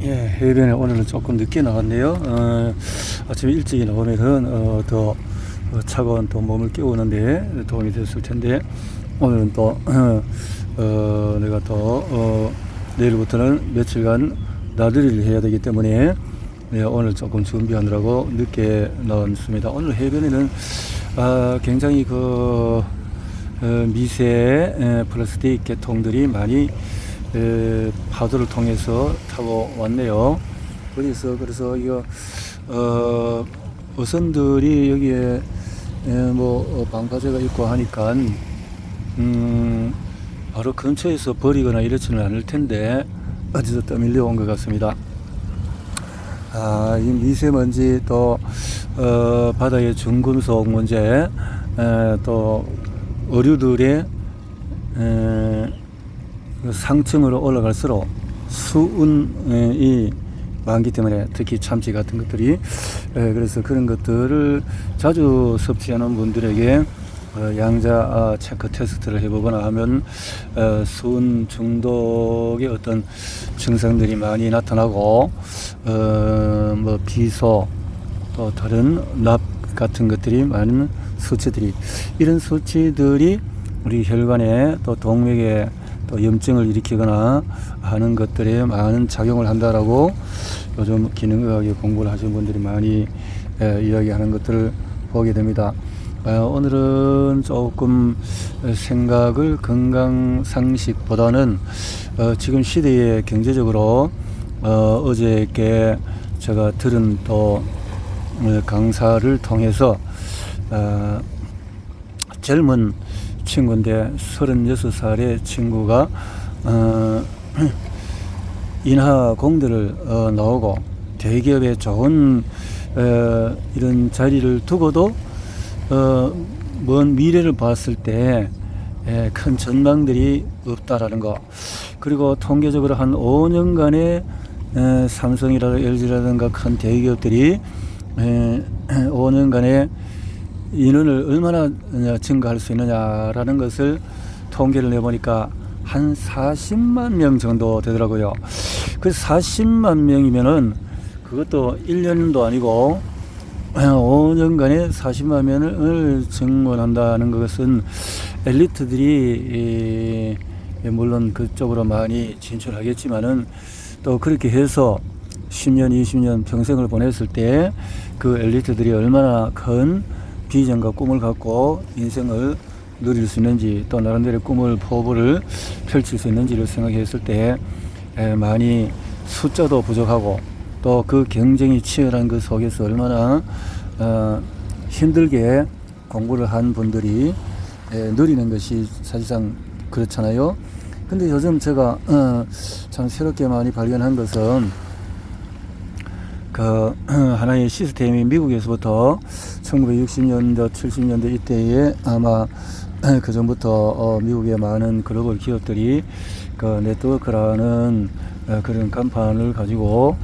예, 해변에 오늘은 조금 늦게 나왔네요. 아침 일찍 나오면은 더 차가운 또 몸을 깨우는데 도움이 됐을 텐데 오늘은 또 내가 또 내일부터는 며칠간 나들이를 해야 되기 때문에 네, 오늘 조금 준비하느라고 늦게 나왔습니다. 오늘 해변에는 굉장히 미세 플라스틱 개통들이 많이 파도를 통해서 타고 왔네요. 그래서 이거 어선들이 여기에 방파제가 있고 하니까 바로 근처에서 버리거나 이렇지는 않을 텐데 어디서 떠밀려 온 것 같습니다. 이 미세먼지 또 바다의 중금속 문제, 또 어류들의 상층으로 올라갈수록 수은이 많기 때문에 특히 참치 같은 것들이 그래서 그런 것들을 자주 섭취하는 분들에게 양자 체크 테스트를 해보거나 하면 수은 중독의 어떤 증상들이 많이 나타나고 비소 또 다른 납 같은 것들이 많은 수치들이 이런 수치들이 우리 혈관에 또 동맥에 또 염증을 일으키거나 하는 것들에 많은 작용을 한다라고 요즘 기능의학의 공부를 하시는 분들이 많이 이야기하는 것들을 보게 됩니다. 오늘은 조금 생각을 건강상식보다는 지금 시대에 경제적으로 어저께 제가 들은 또 강사를 통해서 젊은 친구인데 36살의 친구가 인하공대를 나오고 대기업에 좋은 이런 자리를 두고도 먼 미래를 봤을 때 큰 전망들이 없다라는 거, 그리고 통계적으로 한 5년간의 삼성이라든가 LG라든가 큰 대기업들이 5년간의 인원을 얼마나 증가할 수 있느냐라는 것을 통계를 내보니까 한 40만 명 정도 되더라고요. 그래서 40만 명이면은 그것도 1년도 아니고 5년간에 40만 명을 증원한다는 것은 엘리트들이 물론 그쪽으로 많이 진출하겠지만은 또 그렇게 해서 10년, 20년 평생을 보냈을 때 그 엘리트들이 얼마나 큰 비전과 꿈을 갖고 인생을 누릴 수 있는지 또 나름대로 꿈을 포부를 펼칠 수 있는지를 생각했을 때 많이 숫자도 부족하고 또 그 경쟁이 치열한 그 속에서 얼마나 힘들게 공부를 한 분들이 누리는 것이 사실상 그렇잖아요. 근데 요즘 제가 참 새롭게 많이 발견한 것은 하나의 시스템이 미국에서부터 1960년대, 70년대 이때에 아마 그 전부터 미국의 많은 글로벌 기업들이 네트워크라는 그런 간판을 가지고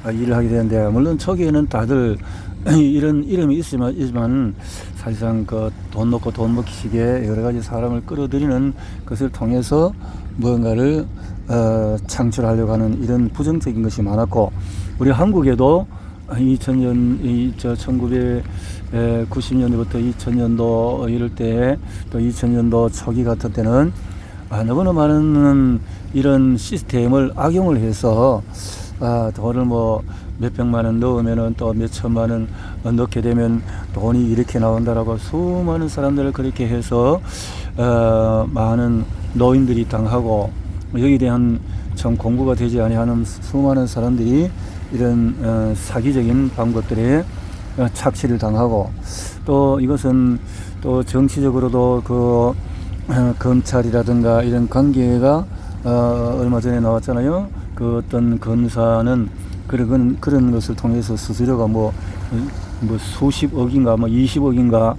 일을 하게 되는데, 물론 초기에는 다들 이런 이름이 있지만 사실상 돈 놓고 돈 먹기식의 여러 가지 사람을 끌어들이는 것을 통해서 무언가를 창출하려고 하는 이런 부정적인 것이 많았고, 우리 한국에도 1990년대부터 2000년도 이럴 때 또 2000년도 초기 같은 때는 너무나 많은 이런 시스템을 악용을 해서 돈을 몇백만 원 넣으면은 또 몇천만 원 넣게 되면 돈이 이렇게 나온다라고 수많은 사람들을 그렇게 해서 많은 노인들이 당하고, 여기에 대한 참 공부가 되지 아니하는 수많은 사람들이 이런 사기적인 방법들에 착취를 당하고, 또 이것은 또 정치적으로도 검찰이라든가 이런 관계가 얼마 전에 나왔잖아요. 어떤 검사는 그런 것을 통해서 수수료가 수십억인가 20억인가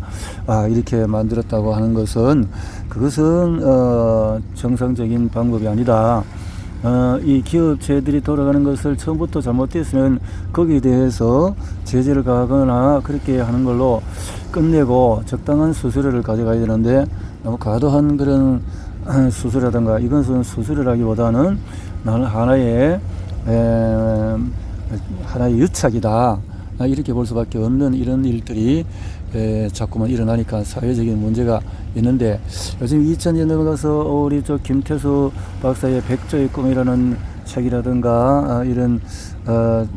이렇게 만들었다고 하는 것은 그것은 정상적인 방법이 아니다. 이 기업체들이 돌아가는 것을 처음부터 잘못됐으면 거기에 대해서 제재를 가하거나 그렇게 하는 걸로 끝내고 적당한 수수료를 가져가야 되는데, 너무 과도한 그런 수수료라든가, 이것은 수수료라기보다는 나는 하나의 하나의 유착이다. 이렇게 볼 수밖에 없는 이런 일들이 자꾸만 일어나니까 사회적인 문제가 있는데, 요즘 2000년 넘어가서 우리 김태수 박사의 백조의 꿈이라는 책이라든가 이런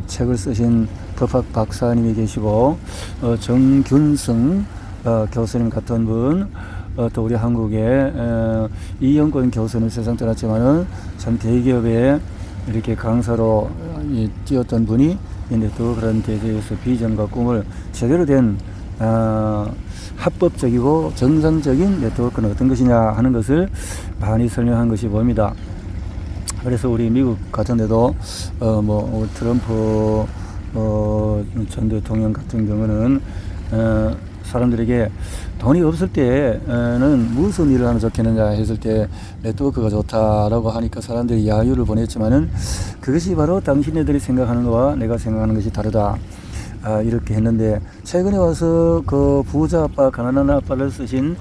책을 쓰신 법학 박사님이 계시고, 정균승 교수님 같은 분, 또 우리 한국의 이영권 교수는 세상 떠났지만은 참 대기업에 이렇게 강사로 뛰었던 분이 또 그런 데 대해서 비전과 꿈을 제대로 된 합법적이고 정상적인 네트워크는 어떤 것이냐 하는 것을 많이 설명한 것이 보입니다. 그래서 우리 미국 같은 데도 트럼프 전 대통령 같은 경우는 사람들에게 돈이 없을 때는 무슨 일을 하면 좋겠느냐 했을 때 네트워크가 좋다라고 하니까 사람들이 야유를 보냈지만은 그것이 바로 당신네들이 생각하는 것과 내가 생각하는 것이 다르다. 이렇게 했는데, 최근에 와서 그 부자 아빠, 가난한 아빠를 쓰신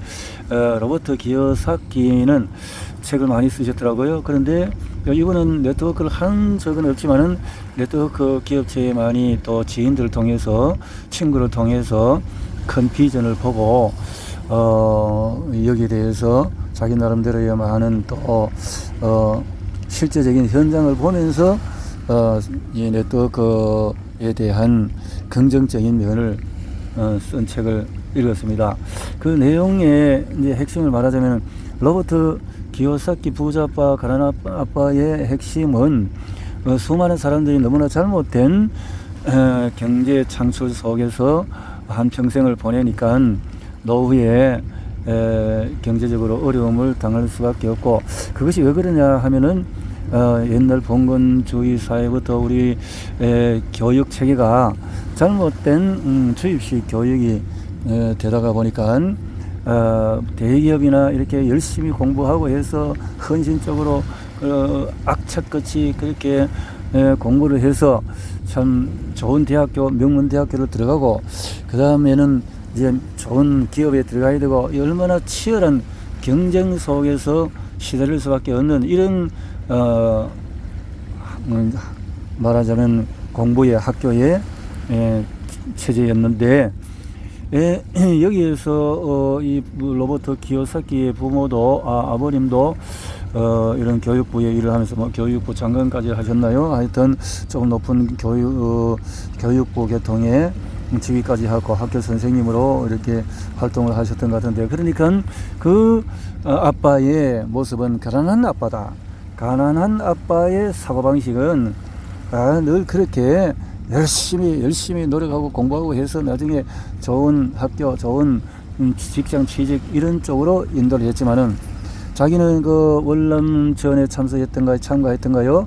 로버트 기요사키는 책을 많이 쓰셨더라고요. 그런데 이분은 네트워크를 한 적은 없지만은 네트워크 기업체에 많이 또 지인들을 통해서, 친구를 통해서 큰 비전을 보고 여기에 대해서 자기 나름대로의 많은 또 실제적인 현장을 보면서 이 네트워크에 대한 긍정적인 면을 쓴 책을 읽었습니다. 그 내용의 이제 핵심을 말하자면, 로버트 기요사키 부자 아빠, 가난한 아빠의 핵심은 수많은 사람들이 너무나 잘못된 경제 창출 속에서 한평생을 보내니까 노후에 경제적으로 어려움을 당할 수밖에 없고, 그것이 왜 그러냐 하면은 옛날 봉건주의 사회부터 우리 교육 체계가 잘못된 주입식 교육이 되다가 보니까 대기업이나 이렇게 열심히 공부하고 해서 헌신적으로 악착같이 그렇게 공부를 해서 참 좋은 대학교, 명문대학교를 들어가고, 그 다음에는 이제 좋은 기업에 들어가야 되고, 얼마나 치열한 경쟁 속에서 시달릴 수밖에 없는 이런 말하자면 공부의 학교의 체제였는데, 여기에서 이 로버트 기요사키의 부모도 아버님도 이런 교육부에 일을 하면서 교육부 장관까지 하셨나요? 하여튼 조금 높은 교육부 계통의 직위까지 하고 학교 선생님으로 이렇게 활동을 하셨던 것 같은데, 그러니까 그 아빠의 모습은 가난한 아빠다. 가난한 아빠의 사고방식은 늘 그렇게 열심히 노력하고 공부하고 해서 나중에 좋은 학교, 좋은 직장 취직 이런 쪽으로 인도를 했지만은, 자기는 그 월남전에 참가했던가요?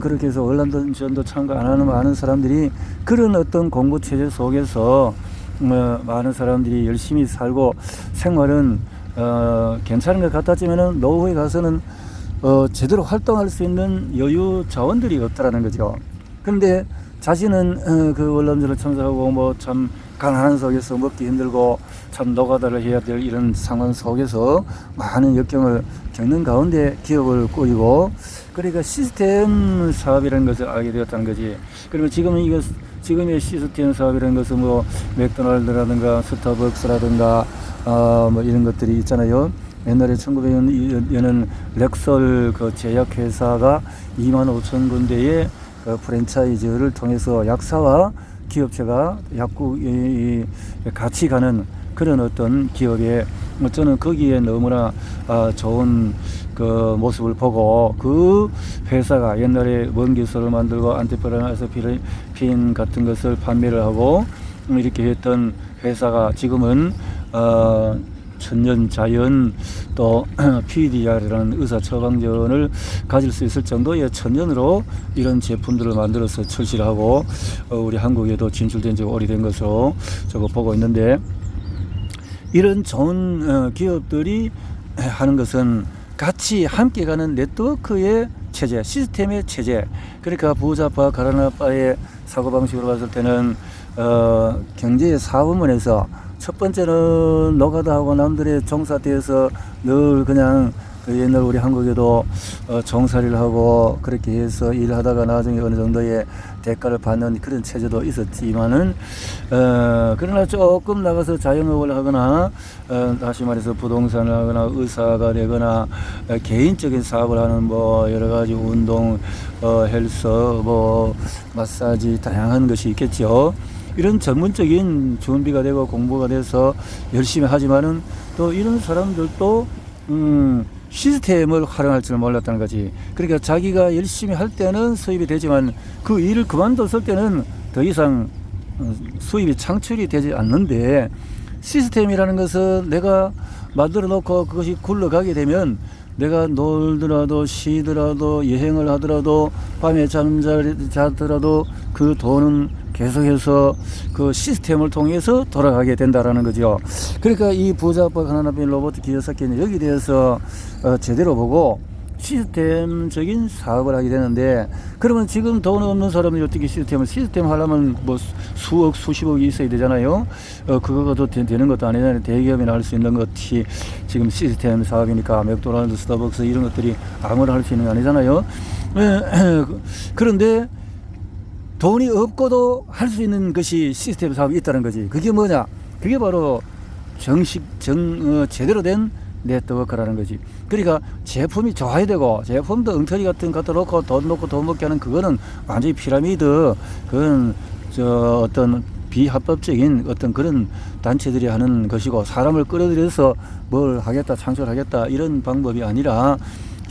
그렇게 해서 월남전도 참가 안 하는 많은 사람들이 그런 어떤 공부 체제 속에서 많은 사람들이 열심히 살고 생활은 괜찮은 것 같았지만은 노후에 가서는 제대로 활동할 수 있는 여유 자원들이 없다라는 거죠. 그런데 자신은 그 월남전을 참석하고 참 가난한 속에서 먹기 힘들고 참 노가다를 해야 될 이런 상황 속에서 많은 역경을 겪는 가운데 기업을 꾸리고, 그러니까 시스템 사업이라는 것을 알게 되었다는 거지. 그러면 지금의 시스템 사업이라는 것은 맥도날드라든가 스타벅스라든가 이런 것들이 있잖아요. 옛날에 1900년에는 렉설 그 제약회사가 25,000군데의 프랜차이즈를 통해서 약사와 기업체가 약국이 같이 가는 그런 어떤 기업에, 저는 거기에 너무나 좋은 그 모습을 보고, 그 회사가 옛날에 원기술을 만들고 안티피라나스피린 같은 것을 판매를 하고 이렇게 했던 회사가 지금은 천연자연 또 PDR이라는 의사 처방전을 가질 수 있을 정도의 천연으로 이런 제품들을 만들어서 출시를 하고 우리 한국에도 진출된 지 오래된 것으로 저거 보고 있는데, 이런 좋은 기업들이 하는 것은 같이 함께 가는 네트워크의 체제, 시스템의 체제. 그러니까 부자파, 가난아빠의 사고방식으로 봤을 때는 경제의 사부문에서 첫 번째는 노가다하고 남들의 종사되어서 늘 그냥 그 옛날 우리 한국에도 종살이를 하고 그렇게 해서 일하다가 나중에 어느 정도의 대가를 받는 그런 체제도 있었지만은 그러나 조금 나가서 자영업을 하거나 다시 말해서 부동산을 하거나 의사가 되거나 개인적인 사업을 하는 뭐 여러 가지 운동, 헬스, 뭐 마사지 다양한 것이 있겠죠. 이런 전문적인 준비가 되고 공부가 돼서 열심히 하지만은 또 이런 사람들도 시스템을 활용할 줄 몰랐다는 거지. 그러니까 자기가 열심히 할 때는 수입이 되지만 그 일을 그만뒀을 때는 더 이상 수입이 창출이 되지 않는데, 시스템이라는 것은 내가 만들어 놓고 그것이 굴러가게 되면 내가 놀더라도 쉬더라도 여행을 하더라도 밤에 자더라도 그 돈은 계속해서 그 시스템을 통해서 돌아가게 된다라는 거죠. 그러니까 이 부자법 하나님 로버트 키요사키는 여기에 대해서 제대로 보고 시스템적인 사업을 하게 되는데, 그러면 지금 돈 없는 사람이 어떻게 시스템 하려면 뭐 수억 수십억이 있어야 되잖아요. 그거가 더 되는 것도 아니잖아요. 대기업이나 할 수 있는 것이 지금 시스템 사업이니까 맥도날드, 스타벅스 이런 것들이 아무나 할 수 있는 게 아니잖아요. 그런데 돈이 없고도 할 수 있는 것이 시스템 사업이 있다는 거지. 그게 뭐냐? 그게 바로 제대로 된 네트워크라는 거지. 그러니까 제품이 좋아야 되고, 제품도 엉터리 같은 거 갖다 놓고 돈 놓고 돈 먹게 하는 그거는 완전히 피라미드, 그건 어떤 비합법적인 어떤 그런 단체들이 하는 것이고, 사람을 끌어들여서 뭘 하겠다, 창출하겠다 이런 방법이 아니라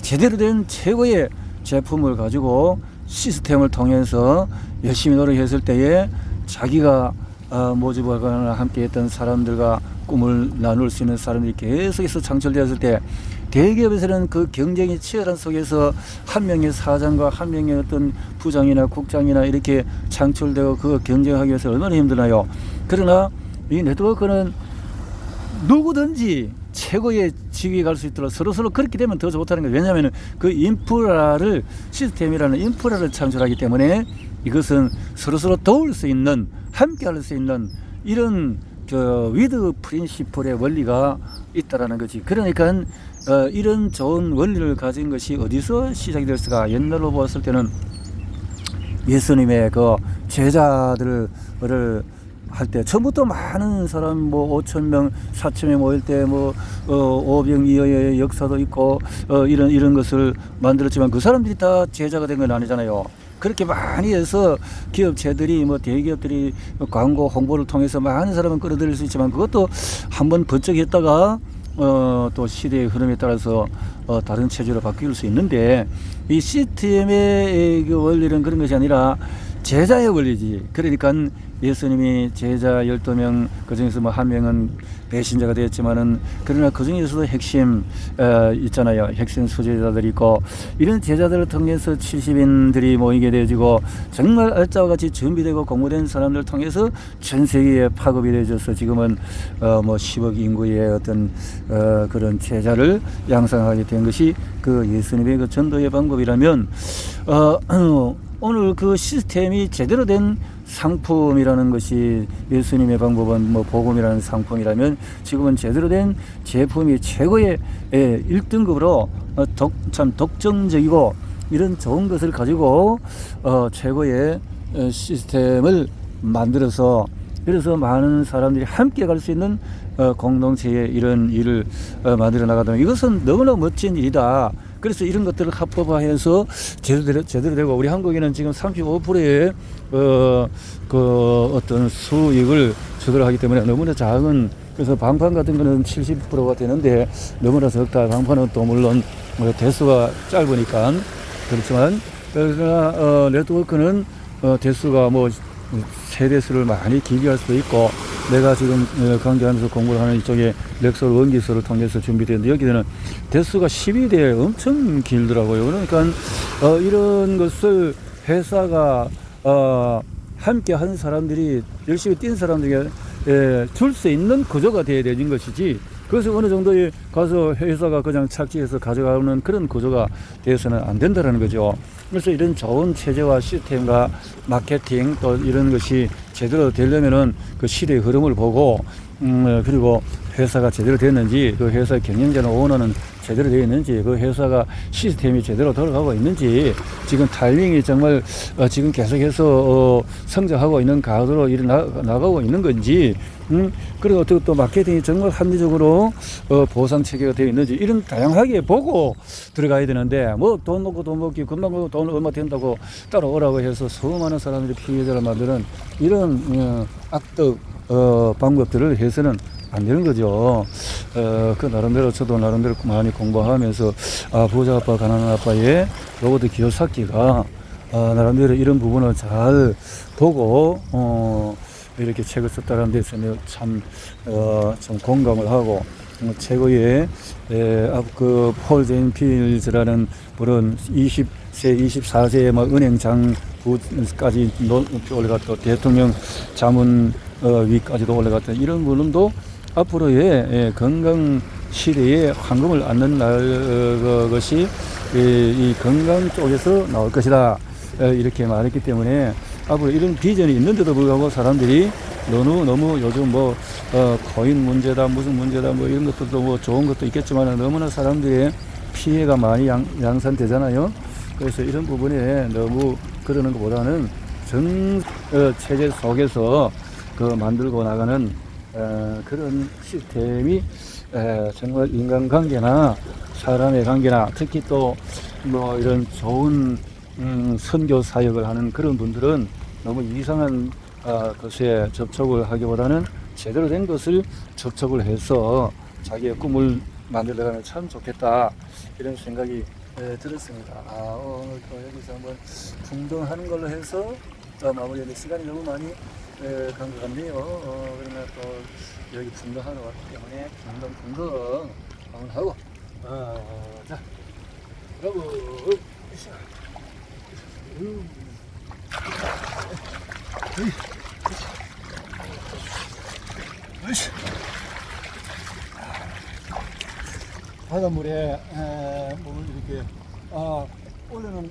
제대로 된 최고의 제품을 가지고 시스템을 통해서 열심히 노력했을 때에 자기가 모집하거나 함께 했던 사람들과 꿈을 나눌 수 있는 사람들이 계속해서 창출되었을 때, 대기업에서는 그 경쟁이 치열한 속에서 한 명의 사장과 한 명의 어떤 부장이나 국장이나 이렇게 창출되고 그 경쟁하기 위해서 얼마나 힘드나요. 그러나 이 네트워크는 누구든지 최고의 지위에 갈 수 있도록 서로 그렇게 되면 더 좋다는 거예요. 왜냐하면 그 인프라를, 시스템이라는 인프라를 창출하기 때문에 이것은 서로 도울 수 있는, 함께 할 수 있는 이런 위드 프린시플의 원리가 있다라는 거지. 그러니까 이런 좋은 원리를 가진 것이 어디서 시작이 됐을까? 옛날로 보았을 때는 예수님의 그 제자들을 할 때 처음부터 많은 사람 뭐 5,000명, 4,000명 모일 때 뭐 오병이어의 역사도 있고 이런 것을 만들었지만 그 사람들이 다 제자가 된 건 아니잖아요. 그렇게 많이 해서 기업체들이 뭐 대기업들이 광고 홍보를 통해서 많은 사람을 끌어들일 수 있지만 그것도 한번 번쩍했다가 또 시대의 흐름에 따라서 다른 체제로 바뀔 수 있는데, 이 시스템의 그 원리는 그런 것이 아니라 제자의 원리지. 그러니까 예수님이 제자 12명, 그 중에서 뭐 한 명은 배신자가 되었지만은, 그러나 그 중에서도 핵심 있잖아요. 핵심 수제자들이 있고, 이런 제자들을 통해서 70인들이 모이게 되어지고, 정말 알짜와 같이 준비되고 공부된 사람들을 통해서 전 세계에 파급이 되어져서 지금은 뭐 10억 인구의 어떤 그런 제자를 양성하게 된 것이 그 예수님의 그 전도의 방법이라면, 오늘 그 시스템이 제대로 된 상품이라는 것이, 예수님의 방법은 뭐 복음이라는 상품이라면, 지금은 제대로 된 제품이 최고의 1등급으로 참 독점적이고 이런 좋은 것을 가지고 최고의 시스템을 만들어서, 그래서 많은 사람들이 함께 갈 수 있는 공동체의 이런 일을 만들어 나가다 보면 이것은 너무나 멋진 일이다. 그래서 이런 것들을 합법화해서 제대로 되고, 우리 한국에는 지금 35%의 그 어떤 수익을 주도를 하기 때문에 너무나 작은, 그래서 방판 같은 거는 70%가 되는데 너무나 적다. 방판은 또 물론 대수가 짧으니까 그렇지만, 그러나 네트워크는 대수가 뭐 세대수를 많이 길게 할 수도 있고, 내가 지금 강좌하면서 공부를 하는 이쪽에 렉설 원기서를 통해서 준비되는데 여기는 대수가 12대 엄청 길더라고요. 그러니까 이런 것을 회사가 함께 하는 사람들이, 열심히 뛴 사람들에게 줄 수 있는 구조가 되어야 되는 것이지, 그래서 어느 정도에 가서 회사가 그냥 착지해서 가져가는 그런 구조가 되어서는 안 된다는 거죠. 그래서 이런 좋은 체제와 시스템과 마케팅 또 이런 것이 제대로 되려면은 그 시대의 흐름을 보고, 그리고 회사가 제대로 됐는지, 그 회사의 경영자나 오너는 제대로 되어 있는지, 그 회사가 시스템이 제대로 돌아가고 있는지, 지금 타이밍이 정말 지금 계속해서 성장하고 있는 가도로 나가고 있는 건지, 그리고 또 마케팅이 정말 합리적으로 보상 체계가 되어 있는지, 이런 다양하게 보고 들어가야 되는데, 뭐 돈 놓고 돈 먹기, 금방 돈 얼마 된다고 따라오라고 해서 수많은 사람들이 피해자를 만드는 이런 악덕 방법들을 해서는 안 되는 거죠. 그 나름대로 저도 나름대로 많이 공부하면서 부자 아빠 가난한 아빠의 로버트 기요사키가 나름대로 이런 부분을 잘 보고 이렇게 책을 썼다는 데서 참 공감을 하고, 최고의 그 폴 제인 필즈라는 분은 20세 24세에 막 은행장부까지 올라갔다, 대통령 자문 위까지도 올라갔다, 이런 분도 앞으로의 건강 시대에 황금을 얻는 것이 이 건강 쪽에서 나올 것이다, 이렇게 말했기 때문에 앞으로 이런 비전이 있는데도 불구하고 사람들이 너무 요즘 뭐 코인 문제다, 무슨 문제다, 뭐 이런 것들도 뭐 좋은 것도 있겠지만 너무나 사람들의 피해가 많이 양산되잖아요. 그래서 이런 부분에 너무 그러는 것보다는 전 체제 속에서 만들고 나가는 그런 시스템이 정말 인간관계나 사람의 관계나, 특히 또 뭐 이런 좋은 선교 사역을 하는 그런 분들은 너무 이상한 것에 접촉을 하기보다는 제대로 된 것을 접촉을 해서 자기의 꿈을 만들어가면 참 좋겠다, 이런 생각이 들었습니다. 오늘 또 여기서 한번 풍덩하는 걸로 해서 마무리하는 시간이 너무 많이 간 것 같네요. 그러면 또 여기 풍덩하러 왔기 때문에 풍덩 한번 하고, 자, 여러분, 바닷물에 몸을 이렇게 원래는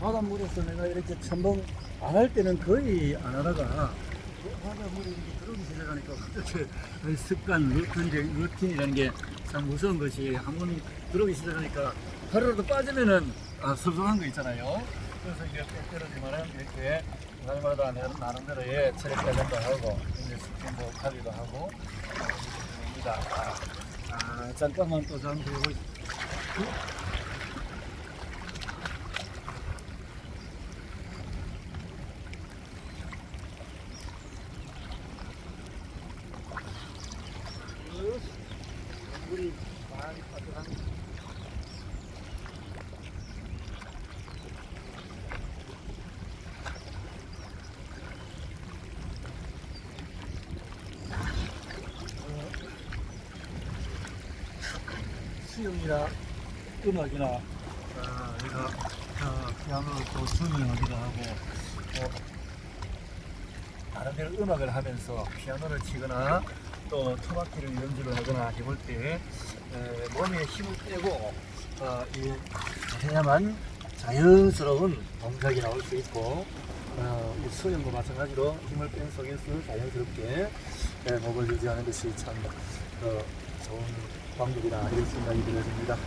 바닷물에서 내가 이렇게 첨벙 안 할 때는 거의 안 하다가 바닷물에 이렇게 들어오기 시작하니까 어떻게 습관 루틴이라는 게 참 무서운 것이, 한번 들어오기 시작하니까 하루라도 빠지면은 섭섭한 거 있잖아요. 그래서 이게 때때로지만은 이렇게 날마다 나름대로의 체력 단련도 하고 이제 스킨도 관리도 하고 합니다. 잠깐만 또 잠시 보고 물이 많이 빠져갑니다. 수영이나 음악이나 우리가 피아노를 또 수영하기도 하고, 나름대로 음악을 하면서 피아노를 치거나 또 토박이를 연주를 하거나 해볼 때 몸에 힘을 빼고 해야만 자연스러운 동작이 나올 수 있고, 수영도 마찬가지로 힘을 뺀 속에서 자연스럽게 목을 유지하는 것이 참 좋은 방법이다, 이런 생각이 들어집니다.